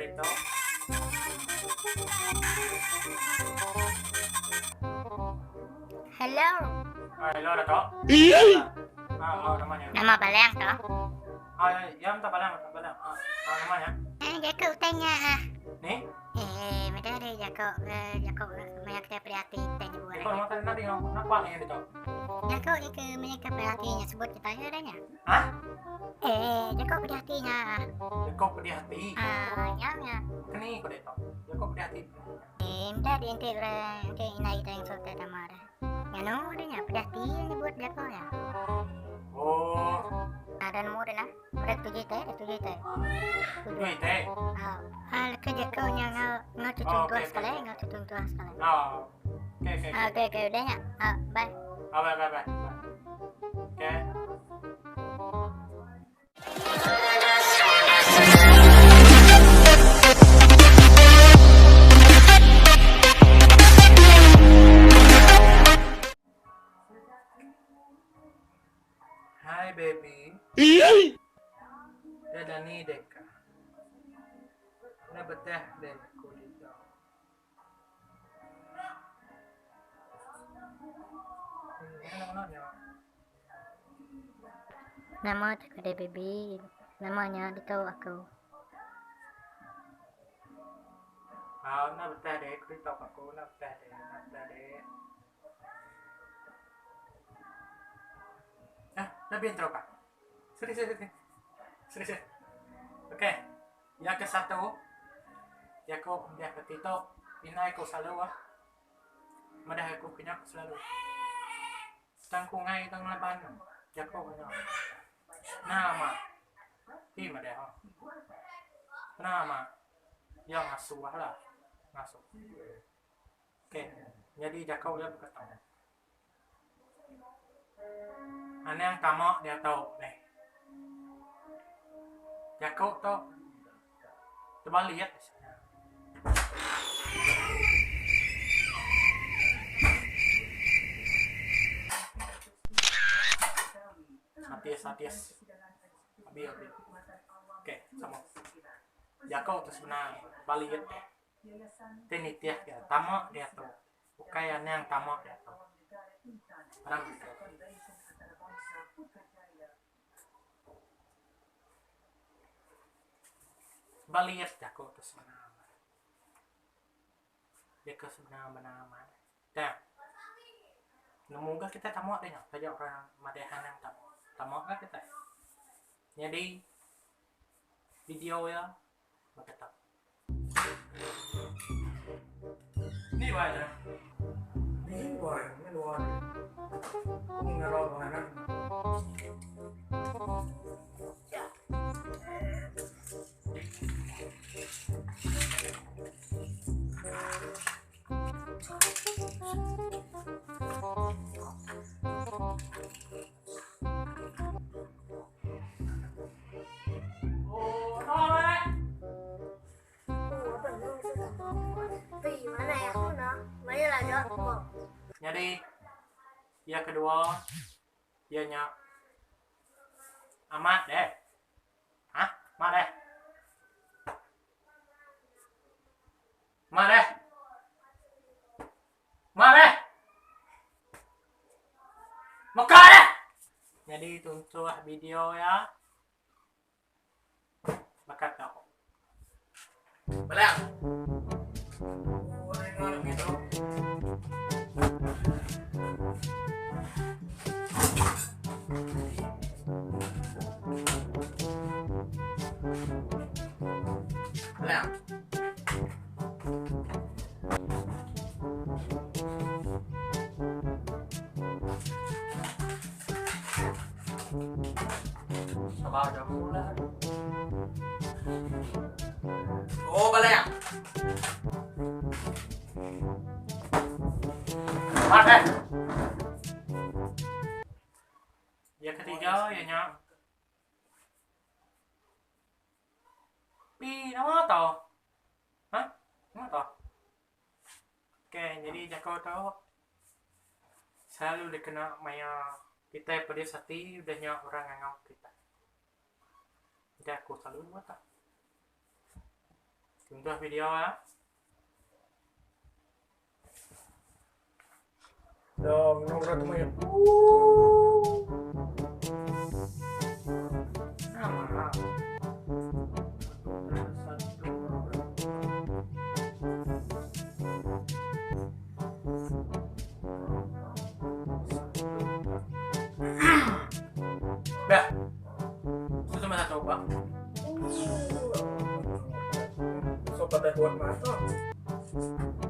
dito. Hello, Hello na to? Naman ya. nama Baleng toh? Yan tabalang. Naman ya. Jacob tanya Nih, medari Jacob banyak prihatin tanya ikaw boleh. naman tayo natin yung nakuha niya dito. Jacob itu banyak prihatinnya sebut kita adanya. Ha? Jacob prihatinnya. Ikaw ko di hati. Ya. Kani ko dito. Ikaw ko di hati. Minta di ente inai tayang sote tamara. Ngano adanya prihatinnya buat Jacob ya. Oh, Ada nomor lah. Udah tujuh teh. wait eh. Hal ke Jacobnya ngau tutung tua sekali. Oh, oke. Oke, udahnya. Bye. Bye. Oke. Hai baby. Dadah nih deka. Nah betah deh kulit dong. Nama tak ada baby. Namanya ditahu aku. Nah betah deh kulit dong aku. Nah betah deh. Lebih intro kak. Serius. Oke. Yang ke satu. Ya ko dia ketito. Inay ko sa lawa. Madahay ko pinyak selalu. Tangkungay tang laban. Ya ko ano. Nama. Di madahay. Nama. Yang ngasuh lah. Ngasuh. Oke. Jadi jakau dia berkata. Ano yang tama dia tahu nih. Jakau to. Coba lihat. Saties. Abi. Oke, sama. Jakau to sebenarnya baliet. Tinitiah ya. Tama dia tahu. Bukan yang tama dia tahu. Parang gitu. Baliet Jakau to sebenarnya. Dia ke sebenarnya. Dah. Semoga kita tamu deh ya, saja orang Madehan yang tamu kan kita. Jadi video ya tetap. Ini aja. Ini luar. Kung ngarol mana? Jadi yang kedua dianya amat deh. Hah? Mat deh. Mekah deh. Jadi tonton video ya. Bakat aku. Belak. Gitu. Belak. Sabar dah mula. Oh, belak. Mate. Yang ketiga ianya nama to? Hah? Nama to? Oke, jadi Jakau to selalu dikenal maya kita pada sati udahnya orang ngangau kita. Jadi aku selalu buat tak. Contoh video ya. Dong, nomor temunya. Nama. Dah. Itu cuma satu bang. Sobat teh buat mata.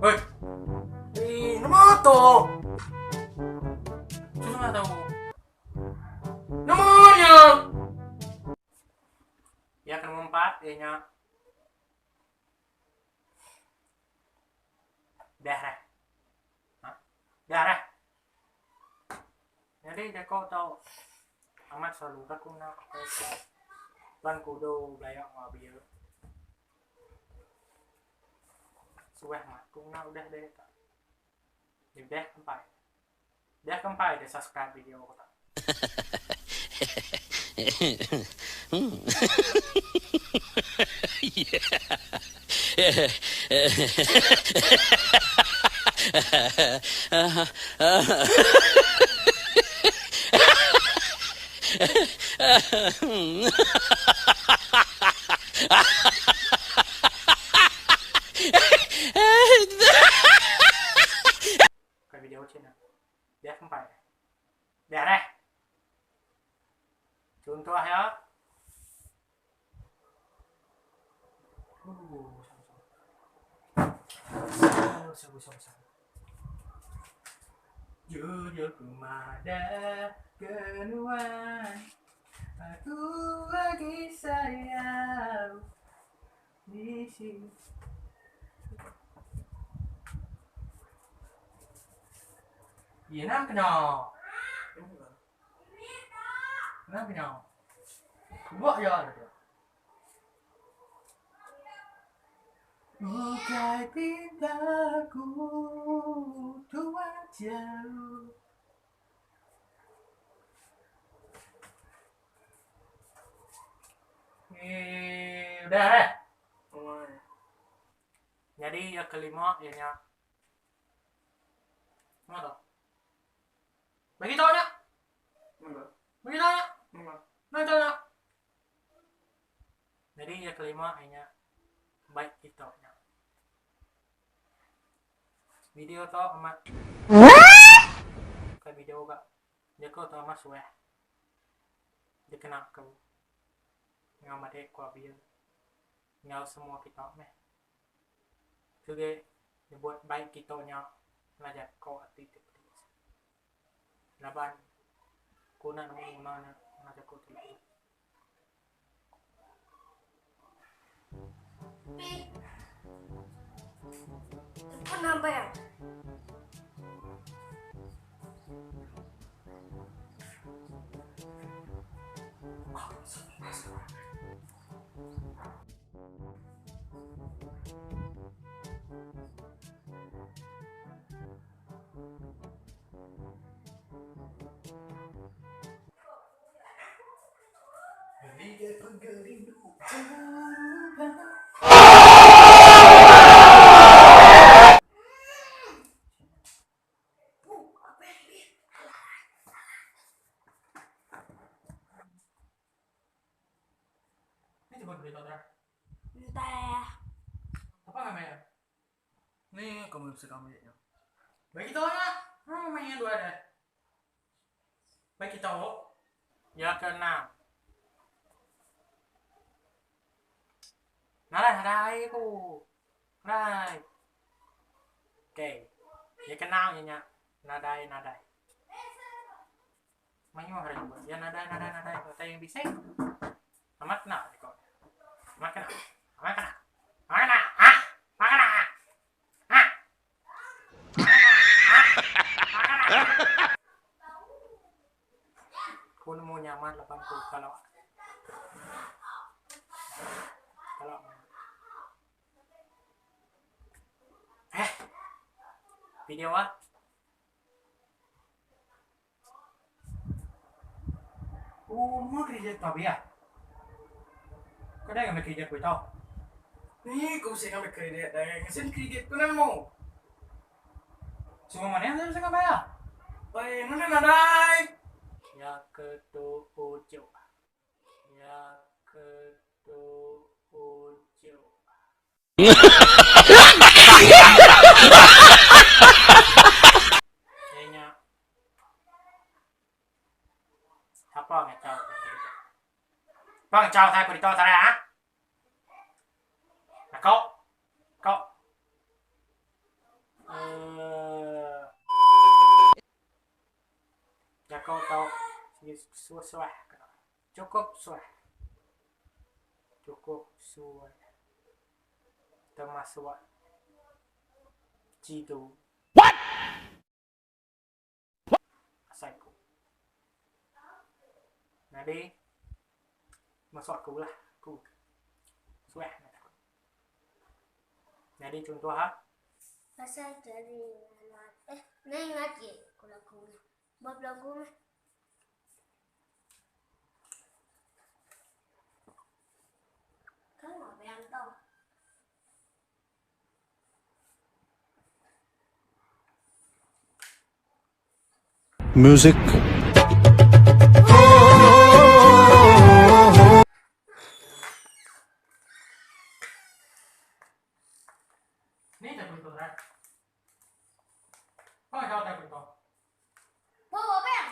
Hei. Ini moto. Itu cuma tahu. Namanya. Ya kan mempat ya nya. Dah. Hah? Dah. Jadi kau tahu amat selalu aku nak ban kudo belayak mobil sudah mat cũng nào udah deh tak udah kempai deh subscribe video aku tak cái video trên này đẹp không phải đẹp đây contoh ya jujur kumada kenuan aku lagi sayang di sini. Iya nam kenal. Nam kenal. Buat ya ada. Bukai pintaku tua jauh. Udah deh. Jadi yang kelima ya nya. Mana? Bagi tahu nya? Bagi tahu nya? Bagi tahu nya? Jadi yang kelima hanya baik kita nya. Video to amat. Kayak video gak? Dia kau to amat sueh. Dia kena kau. Ngamat dek kau biar. Nyal semua kita meh. Juga dibuat baik kita nya. Ngajak kau titik laban kuna namun mana ngajak kau titik Kenapa ya? Liga penggerindu ini coba berita terang. Entah. Apa namanya? Nih kamu bisa kamu ya. Bagi tahu ya. Mainnya dua deh. Bagi tahu. Ya kena. Narai ku. Narai. Oke. Ya kenal ya nya. Nadai. Mainnya hari coba. Ya nadai. Kata yang bisa. Amat kena kok. Amat kena. Pun mau nyaman 80 kalau video á. Mau kerja tapi ya? Có đây là mày kerja của tao. Nih, kau bisa ngambil kredit dah. Ngasih kredit kau nan mau. Semua mana yang saya bisa bayar? Baik, mana nadai? Ya ketujuh. Ya ketujuh. Kayaknya apa ngecau? Bang, ngecau saya aku ditolak saya, ah? Nah, kau, ya kau tahu susah, cukup susah, termasuk Citu. Asaiku. Jadi masuk aku lah, aku suah. Jadi contoh ha, Pasal jadi nai ingat ye kalau aku bab lagu mah. Kan apa yang tahu? Music. ni tak betul kan? Oh, kau tak betul. Bawa apa ya?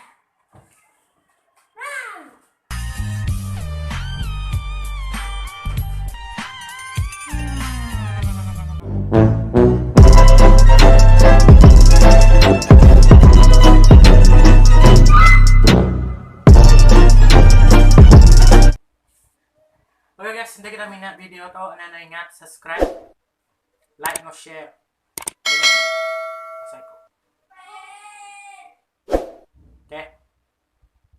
Oke guys, nanti kita minat video to, nana ingat subscribe, like, no share. Asaiku. Oke,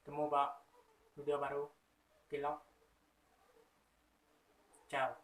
temu ba video baru, vlog. Ciao.